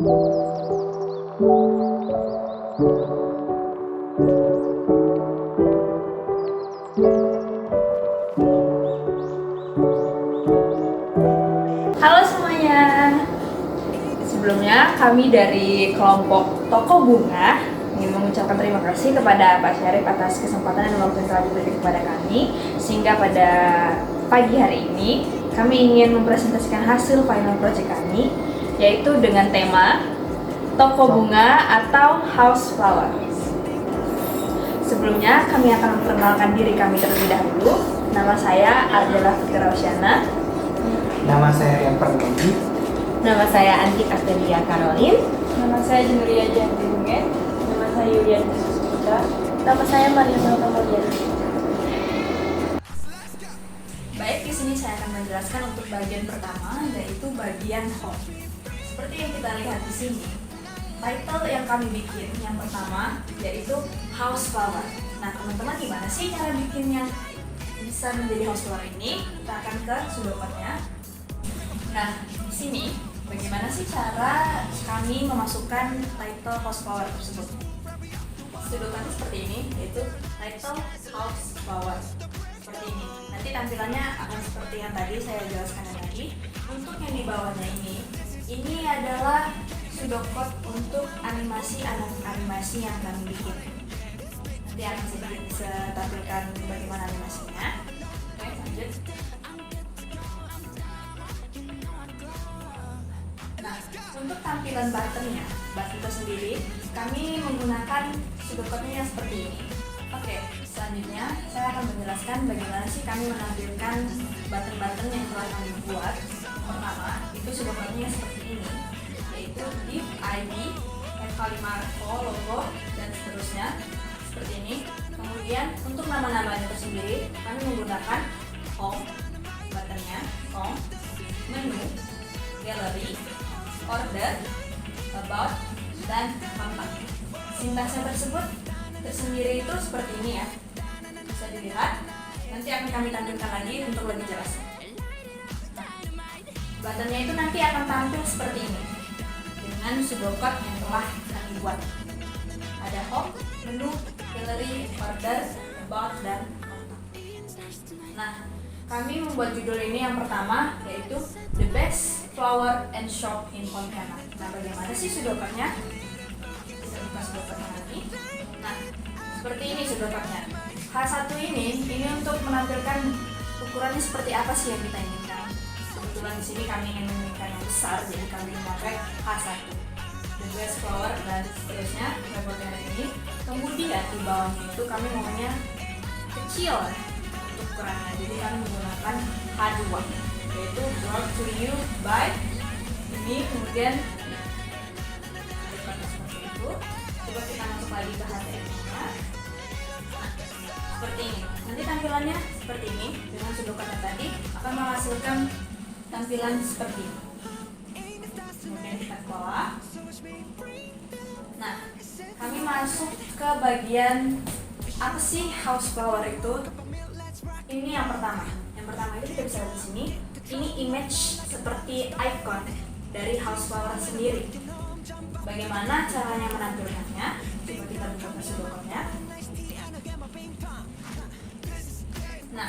Halo semuanya. Sebelumnya kami dari kelompok Toko Bunga ingin mengucapkan terima kasih kepada Pak Syarif atas kesempatan dan waktu yang telah diberikan kepada kami, sehingga pada pagi hari ini kami ingin mempresentasikan hasil final project kami, yaitu dengan tema Toko Bunga atau House Flower. Sebelumnya kami akan memperkenalkan diri kami terlebih dahulu. Nama saya Ardela Fitri Rosyana. Nama saya Rian Permudi. Nama saya Antik Artelia Karolin. Nama saya Jenuria Janti Bunge. Nama saya Yulian Susmita. Nama saya Maria Melkamalian. Baik, di sini saya akan menjelaskan untuk bagian pertama, yaitu bagian home. Seperti yang kita lihat di sini, title yang kami bikin yang pertama yaitu House Flower. Nah, teman-teman gimana sih cara bikinnya bisa menjadi house flower ini? Kita akan ke sudokotnya. Nah, di sini bagaimana sih cara kami memasukkan title house flower tersebut? Sudokotnya seperti ini, yaitu title house flower. Seperti ini. Nanti tampilannya akan seperti yang tadi saya jelaskan lagi. Untuk yang di bawahnya ini adalah sudokot untuk animasi yang kami bikin. Nanti akan saya tampilkan bagaimana animasinya. Oke, lanjut. Nah, untuk tampilan buttonnya, button itu sendiri, kami menggunakan sudokotnya yang seperti ini. Oke, selanjutnya saya akan menjelaskan bagaimana sih kami menampilkan button-button yang telah kami buat. Pertama, itu sudokotnya seperti ini, yaitu div ID, F5 logo, dan seterusnya seperti ini. Kemudian untuk nama-namanya tersendiri, kami menggunakan home, buttonnya home, menu, gallery, order, about, dan kontak. Sintaksnya tersebut tersendiri itu seperti ini ya, bisa dilihat. Nanti akan kami tampilkan lagi untuk lebih jelas. Buttonnya itu nanti akan tampil seperti ini dengan sudokot yang telah kami buat. Ada home, menu, gallery, order, about, dan kontak. Nah, kami membuat judul ini yang pertama yaitu The Best Flower and Shop in Pontianak. Nah, bagaimana sih sudokotnya? Kita buka sudokotnya lagi. Nah, seperti ini sudokotnya. H1 ini untuk menampilkan ukurannya seperti apa sih yang kita inginkan. Kebetulan di sini kami ingin menginginkan yang besar, jadi kami memakai H1. The Best Flower dan seterusnya labelnya ini. Kemudian di bawahnya itu kami maunya kecil untuk ukurannya, jadi kami menggunakan H2, yaitu brought to you by ini. Kemudian seperti itu. Coba kita masuk lagi ke HTML-nya. Nah, seperti ini. Nanti tampilannya seperti ini dengan sudokotnya tadi akan menghasilkan tampilan seperti ini. Kemudian kita ke bawah. Nah, kami masuk ke bagian apa sih house flower itu? Ini yang pertama. Yang pertama itu kita bisa lihat di sini. Ini image seperti icon dari house flower sendiri. Bagaimana caranya menampilkannya? Coba kita buka ke sudokotnya. Nah,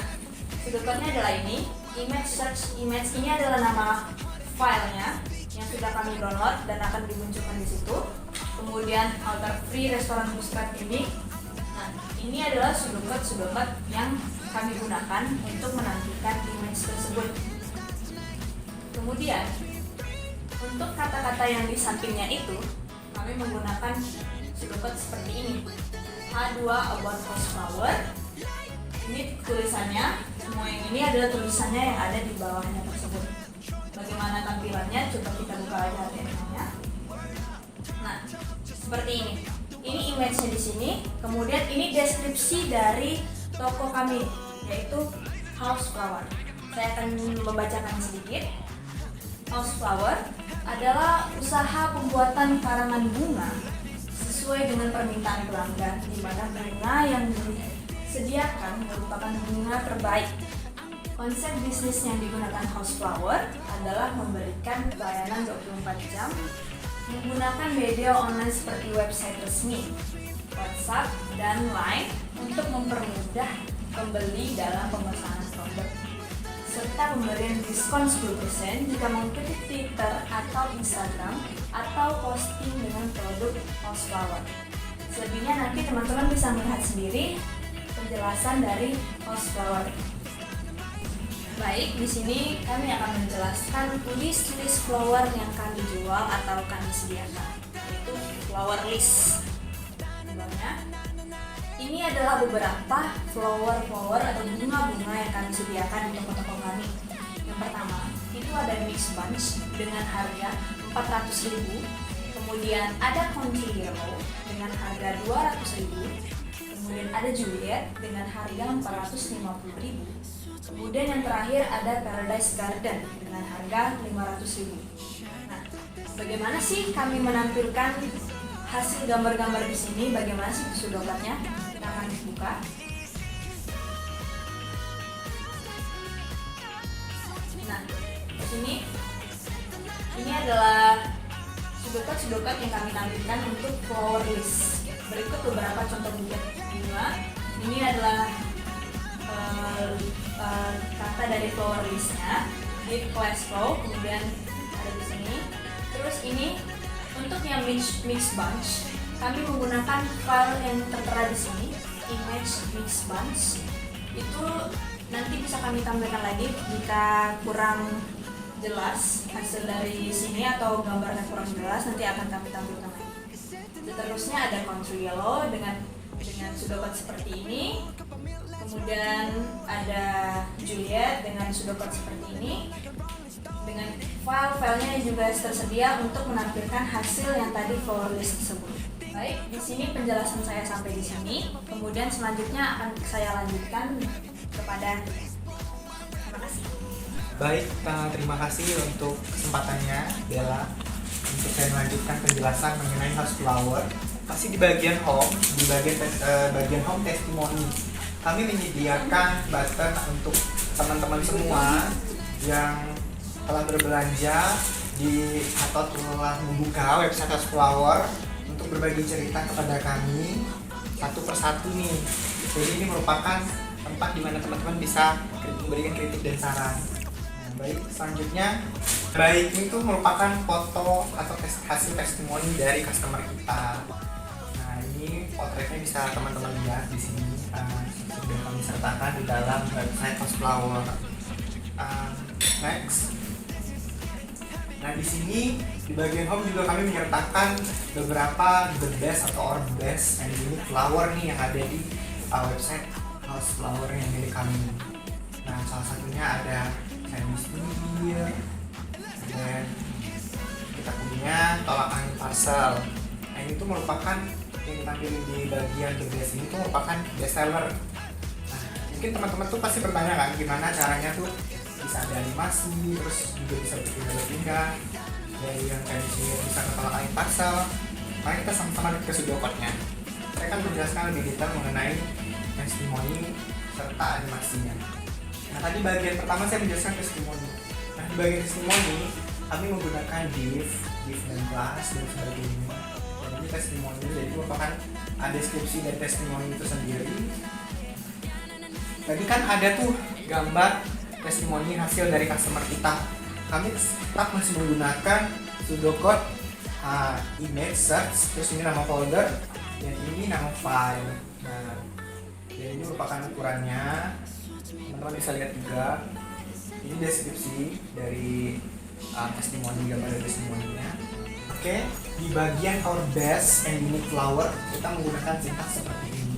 sudokotnya adalah ini. Image search image ini adalah nama filenya yang sudah kami download dan akan dimunculkan di situ. Kemudian alter free restoran bootstrap ini. Nah, ini adalah sudokot yang kami gunakan untuk menampilkan image tersebut. Kemudian untuk kata-kata yang di sampingnya itu kami menggunakan sudokot seperti ini. H2 about house flower. Ini tulisannya, semua yang ini adalah tulisannya yang ada di bawahnya tersebut. Bagaimana tampilannya? Coba kita buka aja HTML-nya. Nah, seperti ini. Ini image-nya di sini. Kemudian ini deskripsi dari toko kami, yaitu House Flower. Saya akan membacakan sedikit. House Flower adalah usaha pembuatan karangan bunga sesuai dengan permintaan pelanggan, di mana bunga yang disediakan merupakan bunga terbaik. Konsep bisnis yang digunakan House Flower adalah memberikan pelayanan 24 jam menggunakan media online seperti website resmi, WhatsApp, dan Line untuk mempermudah pembeli dalam pemesanan produk, serta pemberian diskon 10% jika mengikuti Twitter atau Instagram atau posting dengan produk House Flower. Selebihnya nanti teman-teman bisa melihat sendiri penjelasan dari House Flower. Baik, di sini kami akan menjelaskan list flower yang kami jual atau kami sediakan, yaitu flower list. Contohnya, ini adalah beberapa flower atau bunga-bunga yang kami sediakan di toko-toko kami. Yang pertama, itu ada mix bunch dengan harga 400.000, kemudian ada country yellow dengan harga 200.000, kemudian ada Juliet dengan harga 450.000. Kemudian yang terakhir ada Paradise Garden dengan harga 500.000. Nah, bagaimana sih kami menampilkan hasil gambar-gambar di sini? Bagaimana sih pseudocardnya? Kita akan buka. Nah, di sini ini adalah pseudocard yang kami tampilkan untuk flower list. Berikut beberapa contoh bunga. Ini adalah kata dari flower listnya, Deep Class Flow, kemudian ada di sini. Terus ini untuk yang mix bunch, kami menggunakan file yang tertera di sini, image mix bunch. Itu nanti bisa kami tampilkan lagi jika kurang jelas hasil dari sini atau gambarnya kurang jelas, nanti akan kami tampilkan lagi. Seterusnya ada country yellow dengan pseudocard seperti ini. Kemudian ada Juliet dengan pseudocard seperti ini. Dengan file-filenya juga tersedia untuk menampilkan hasil yang tadi flower list tersebut. Baik, di sini penjelasan saya sampai di sini. Kemudian selanjutnya akan saya lanjutkan kepada. Terima kasih. Baik, terima kasih untuk kesempatannya Bella untuk saya melanjutkan penjelasan mengenai House Flower. Masih di bagian home, di bagian home testimoni, kami menyediakan button untuk teman-teman semua yang telah berbelanja atau telah membuka website House Flower untuk berbagi cerita kepada kami satu persatu nih. Jadi ini merupakan tempat di mana teman-teman bisa memberikan kritik dan saran. Nah, baik, selanjutnya ini tuh merupakan foto atau hasil testimoni dari customer kita. Nah, ini potretnya bisa teman-teman lihat di sini. Sudah kami sertakan di dalam website House Flower. Next. Nah, di sini di bagian home juga kami menyertakan beberapa the best atau the best and unique flower nih yang ada di website House Flower yang milik kami. Nah, salah satunya ada Chinese New Year, dan kita punya tolak angin parcel. Nah, ini tuh merupakan yang ditampilkan di bagian the best ini tuh merupakan best seller. Nah, mungkin teman-teman tuh pasti bertanya kan gimana caranya tuh bisa ada animasi, terus juga bisa berpindah-pindah dari yang kayak bisa ke tolak angin parcel. Mari kita sama-sama lihat ke pseudocardnya. Saya akan menjelaskan lebih detail mengenai testimoni serta animasinya. Nah, tadi bagian pertama saya menjelaskan testimoni. Nah, di bagian testimoni kami menggunakan div dan class dan sebagainya. Dan ini testimoni, jadi merupakan deskripsi dari testimoni itu sendiri. Tadi kan ada tuh gambar testimoni hasil dari customer kita. Kami tetap masih menggunakan pseudocode image search, terus ini nama folder, dan ini nama file. Nah, jadi ini merupakan ukurannya. Teman-teman bisa lihat juga. Ini deskripsi dari testimoni, gambar dari testimoninya. Oke, di bagian our best and unique flower kita menggunakan sintaks seperti ini.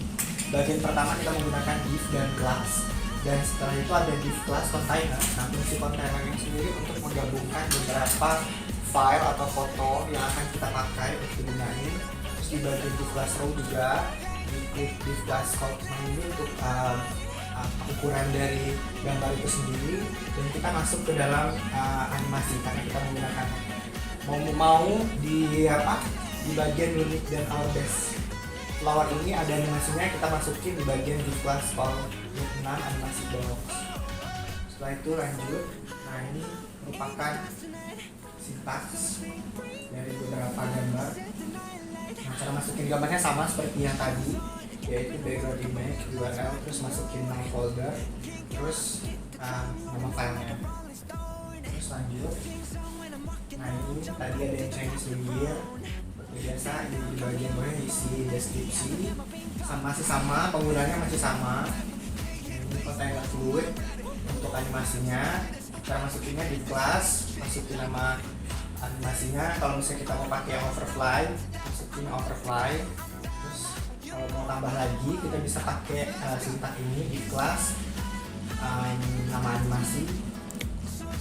Bagian pertama kita menggunakan div dan class, dan setelah itu ada div class container. Nah, fungsi container ini sendiri untuk menggabungkan beberapa file atau foto yang akan kita pakai untuk digunakan. Terus di bagian div class row juga di div class container ini untuk ukuran dari gambar itu sendiri, dan kita masuk ke dalam animasi karena kita menggunakan mau di bagian unique dan our best flower ini ada animasinya, kita masukin di bagian di class called 6 animasi box. Setelah itu lanjut. Nah, ini merupakan sintaks dari beberapa gambar. Nah, cara masukin gambarnya sama seperti yang tadi, yaitu background image, URL, terus masukin nama folder, terus nama filenya. Terus lanjut. Nah, ini tadi ada yang Chinese New Year. Seperti biasa, di bagian bawah isi deskripsi, masih sama, penggunaannya masih sama. Ini container fluid untuk animasinya. Cara masukinnya di kelas, masukin nama animasinya. Kalau misalnya kita mau pakai overfly, masukin overfly. Terus kalau mau tambah lagi, kita bisa pakai sintak ini di kelas, nama animasi,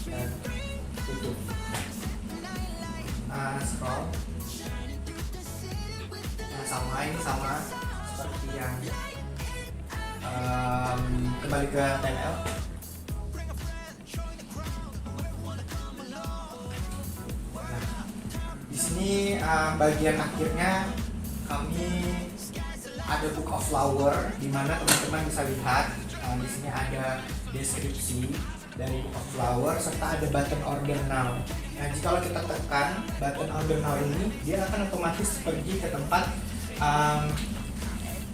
dan tutup. Scroll. Nah, ini sama seperti yang kembali ke TML. Di sini bagian akhirnya kami ada book of flower, di mana teman-teman bisa lihat di sini ada deskripsi dari book of flower serta ada button order now. Nah, jika kita tekan button order now ini, dia akan otomatis pergi ke tempat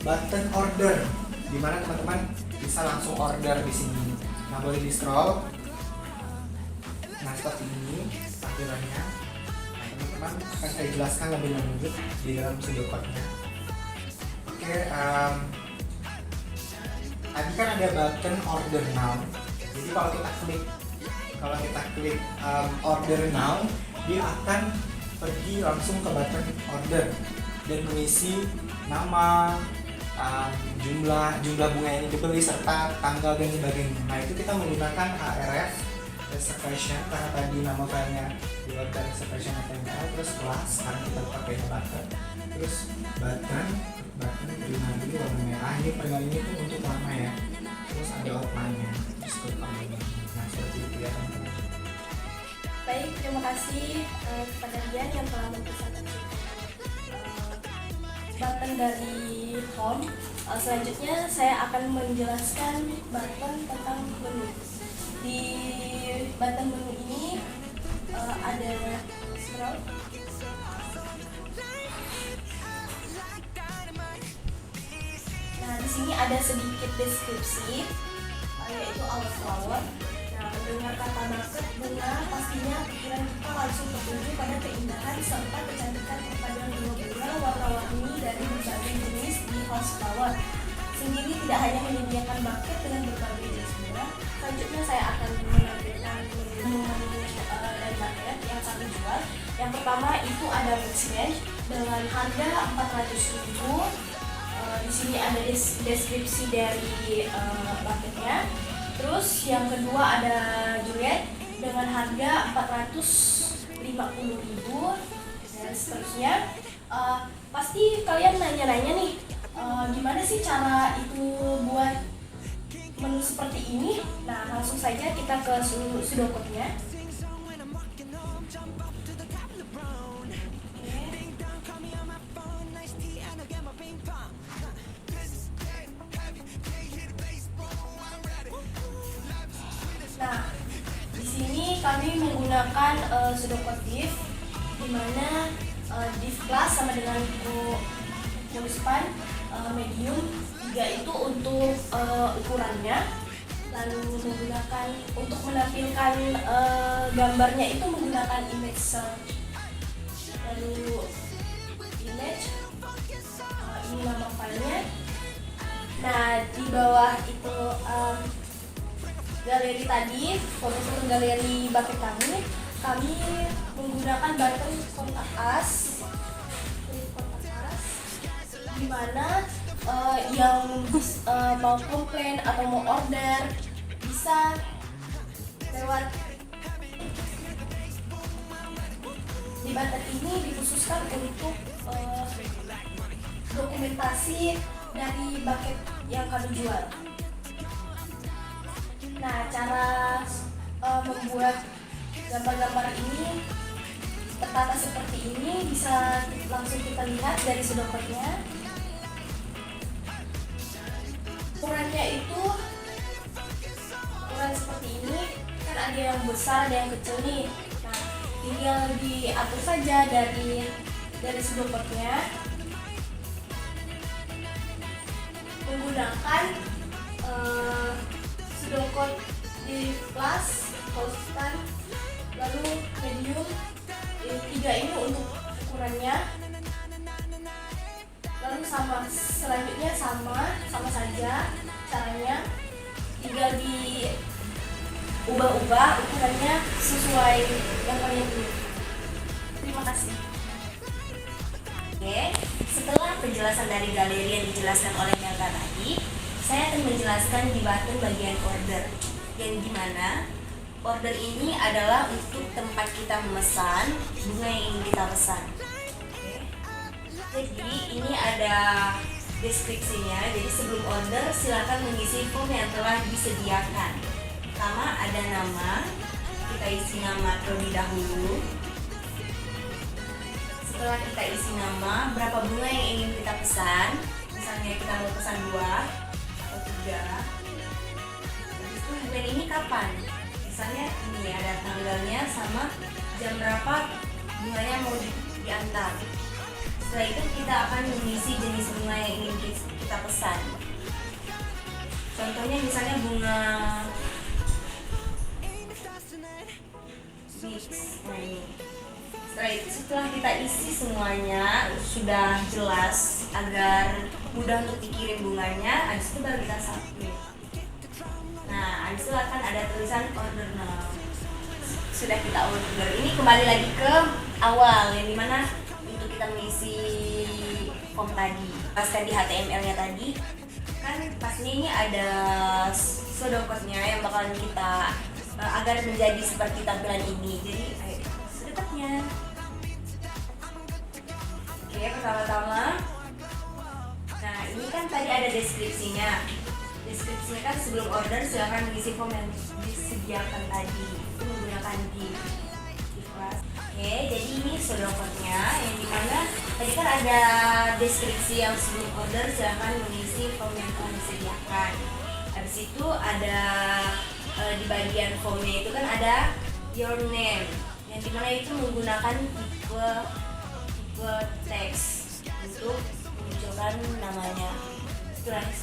button order, di mana teman-teman bisa langsung order di sini. Nah, boleh di scroll. Nah, seperti ini tampilannya. Teman-teman akan saya jelaskan lebih lanjut di dalam Sudocode-nya. Oke, tadi kan ada button order now. Jadi kalau kita klik order now, dia akan pergi langsung ke button order dan mengisi nama, jumlah bunga yang dibeli serta tanggal dan sebagainya. Nah, itu kita menggunakan href reservation karena tadi nama filenya di order reservation HTML, terus kelas sekarang kita pakai button, terus button terima dulu warna merah. Ini peringan ini tuh untuk warna ya, terus ada outline-nya, terus klik ini. Nah, seperti itu ya teman-teman. Baik, terima kasih kepada Dian yang telah mempresentasikan button dari home. Selanjutnya saya akan menjelaskan button tentang menu. Di button menu ini ada scroll. Nah, di sini ada sedikit deskripsi, yaitu our flower. Nah, mendengar kata market bunga, pastinya pikiran kita langsung tertuju pada keindahan serta kecantikan perpaduan bunga bunga warna-warni dari berbagai jenis di house flower. Sendiri tidak hanya menyediakan buket dengan berbagai jenis bunga. Selanjutnya saya akan menampilkan menu dan buket yang kami jual. Yang pertama itu ada mix range dengan harga 400.000. Di sini ada deskripsi dari bucketnya. Terus yang kedua ada Juliet dengan harga 450.000 dan seterusnya. Pasti kalian nanya-nanya nih, gimana sih cara itu buat menu seperti ini? Nah, langsung saja kita ke Sudocode-nya. Nah, di sini kami menggunakan Sudocode div, di mana div class sama dengan full span, medium, 3 itu untuk ukurannya. Lalu menggunakan untuk menampilkan gambarnya itu menggunakan image search. Lalu image, ini nama filenya. Nah, di bawah itu galeri tadi, foto-foto galeri bucket kami menggunakan button kontak us, di mana yang mau komplain atau mau order bisa lewat di button ini dikhususkan untuk dokumentasi dari bucket yang kami jual. Nah, cara membuat gambar-gambar ini tertata seperti ini bisa langsung kita lihat dari Sudocode-nya. Ukurannya itu ukuran seperti ini, kan ada yang besar, ada yang kecil nih. Nah, tinggal diatur saja dari pseudocodenya menggunakan pseudocode di plus, constant, lalu medium. Tiga ini untuk ukurannya. Lalu selanjutnya sama saja caranya, tinggal diubah-ubah ukurannya sesuai yang kalian pilih. Terima kasih. Oke, setelah penjelasan dari galeri yang dijelaskan oleh Melda tadi, saya akan menjelaskan di button bagian order, yang dimana order ini adalah untuk tempat kita memesan bunga yang ingin kita pesan. Oke. Jadi ini ada deskripsinya. Jadi sebelum order silakan mengisi form yang telah disediakan. Pertama ada nama, kita isi nama terlebih dahulu. Setelah kita isi nama, berapa bunga yang ingin kita pesan. Misalnya kita mau pesan 2 atau 3. Habis itu event ini kapan? Misalnya ini ada tanggalnya sama jam berapa bunganya mau diantar. Setelah itu kita akan mengisi jenis bunga yang ingin kita pesan. Contohnya misalnya bunga mix. Nah ini. Setelah kita isi semuanya sudah jelas agar mudah untuk dikirim bunganya, habis itu baru kita submit. Nah, habis itu akan ada tulisan order now. Sudah kita order. Ini kembali lagi ke awal yang dimana untuk kita mengisi form tadi. Paskan di HTML-nya tadi. Kan pastinya ini ada pseudocode-nya yang bakalan kita agar menjadi seperti tampilan ini. Jadi, ayo sedekatnya. Oke, pertama-tama. Nah, ini kan tadi ada deskripsinya. Deskripsinya kan sebelum order silahkan mengisi form yang disediakan tadi. Itu menggunakan di kelas. Oke, jadi ini pseudocode-nya yang dimana tadi kan ada deskripsi yang sebelum order silahkan mengisi form yang telah disediakan. Habis itu ada di bagian formnya itu kan ada your name yang dimana itu menggunakan tipe teks untuk memunculkan namanya.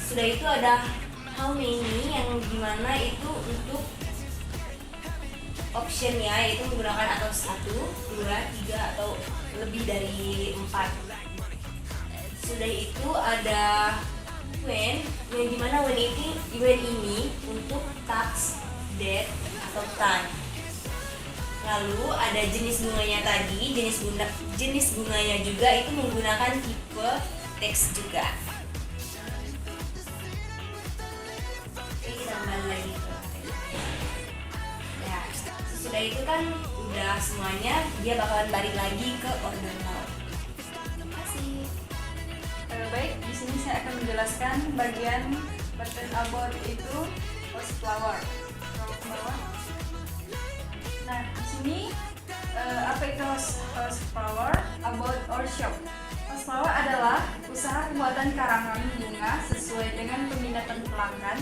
Sudah itu ada how many yang dimana itu untuk optionnya yaitu menggunakan atau 1, 2, 3 atau lebih dari 4. Sudah itu ada when yang dimana when ini untuk task, date atau time. Lalu ada jenis bunganya tadi, jenis bunganya juga itu menggunakan tipe teks juga. Oke, kita kembali lagi ke ya, sesudah itu kan udah semuanya, dia bakalan balik lagi ke order now. Terima kasih. Baik, di sini saya akan menjelaskan bagian button about itu host flower. Scroll ke bawah. Nah, di sini apa itu host flower, about or shop. Host flower adalah usaha pembuatan karangan bunga sesuai dengan peminatan pelanggan,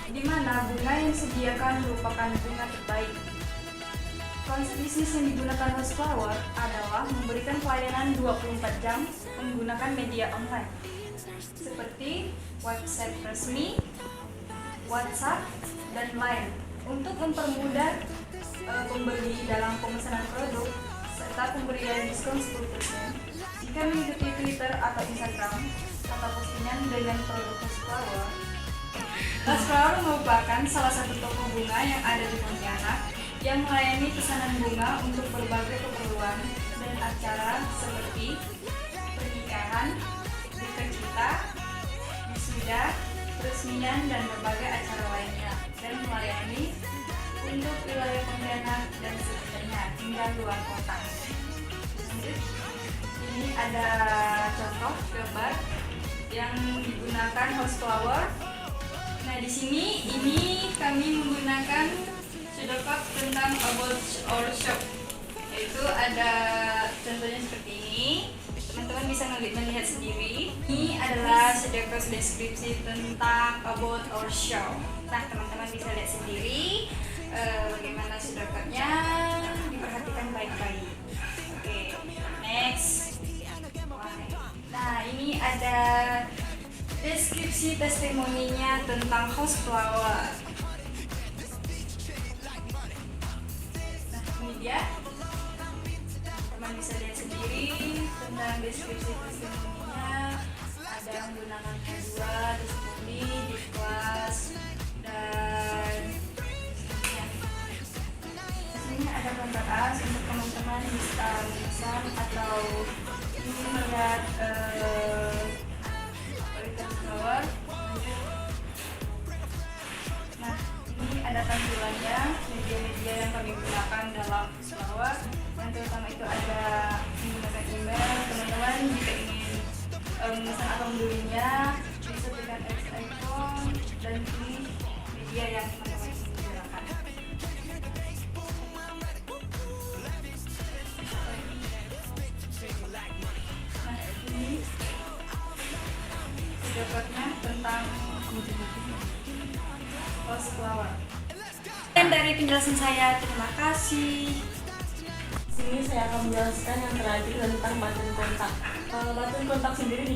di mana bunga yang disediakan merupakan bunga terbaik. Konsep bisnis yang digunakan host flower adalah memberikan pelayanan 24 jam menggunakan media online seperti website resmi, WhatsApp, dan lain untuk mempermudah pembeli dalam pemesanan produk serta pemberian diskon 10% jika mengikuti Twitter atau Instagram atau postingan dengan produk host flower. Host flower merupakan salah satu toko bunga yang ada di Pontianak yang melayani pesanan bunga untuk berbagai keperluan dan acara seperti pernikahan, duka cita, wisuda, peresmian, dan berbagai acara lainnya, dan melayani untuk wilayah Pontianak dan sekitarnya hingga luar kota. Lanjut, ini ada contoh gambar yang digunakan host flower. Nah, di sini ini kami menggunakan pseudocode tentang about or shop, yaitu ada contohnya seperti ini. Teman-teman bisa melihat sendiri. Ini adalah pseudocode deskripsi tentang about or shop. Nah, teman-teman bisa lihat sendiri. bagaimana sudokotnya, diperhatikan baik-baik. Oke, next. Nah, ini ada deskripsi testimoninya tentang host flower. Nah, ini dia. Teman bisa lihat sendiri tentang deskripsi testimoninya. Ada yang menggunakan H2, testimoni di kelas, dan ini ada kontak as untuk teman-teman bisa memesan atau ingin melihat kualitas flower. Nah, ini ada tampilannya, media-media yang kami gunakan dalam flower. Yang terutama itu ada menggunakan email. Teman-teman jika ingin memesan atau membelinya bisa dengan iPhone, dan ini media yang teman-teman gunakan. Nah, ini sudokotnya tentang host flower. Dan dari penjelasan saya, terima kasih. Sini saya akan menjelaskan yang terakhir tentang button kontak. Button kontak sendiri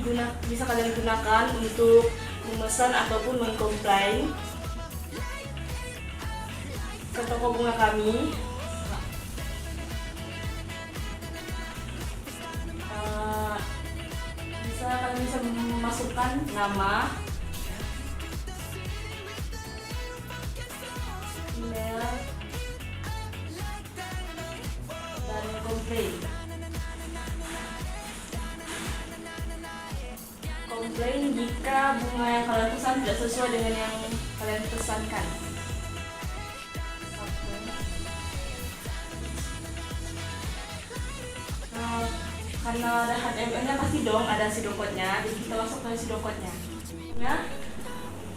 bisa kalian gunakan untuk memesan ataupun mengkomplain ke toko bunga kami. Kalian bisa memasukkan nama, email, dan komplain. Komplain jika bunga yang kalian pesan tidak sesuai dengan yang kalian pesankan. Nah, karena ada HTML-nya pasti dong ada sudokotnya, jadi kita masukkan sudokotnya. Ya,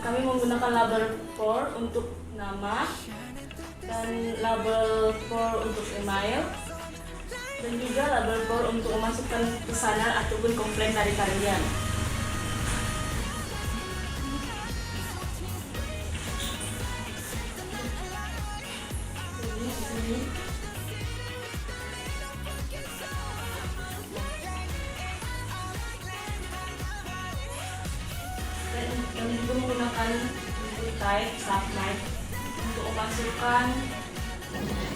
kami menggunakan label for untuk nama dan label for untuk email, dan juga label for untuk memasukkan pesanan ataupun komplain dari kalian. Ini di sini. Dan juga menggunakan type submit untuk memasukkan.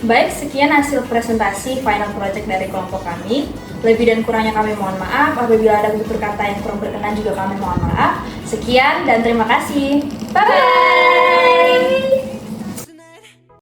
Baik, sekian hasil presentasi final project dari kelompok kami. Lebih dan kurangnya kami mohon maaf. Apabila ada tutur kata yang kurang berkenan juga kami mohon maaf. Sekian dan terima kasih. Bye-bye!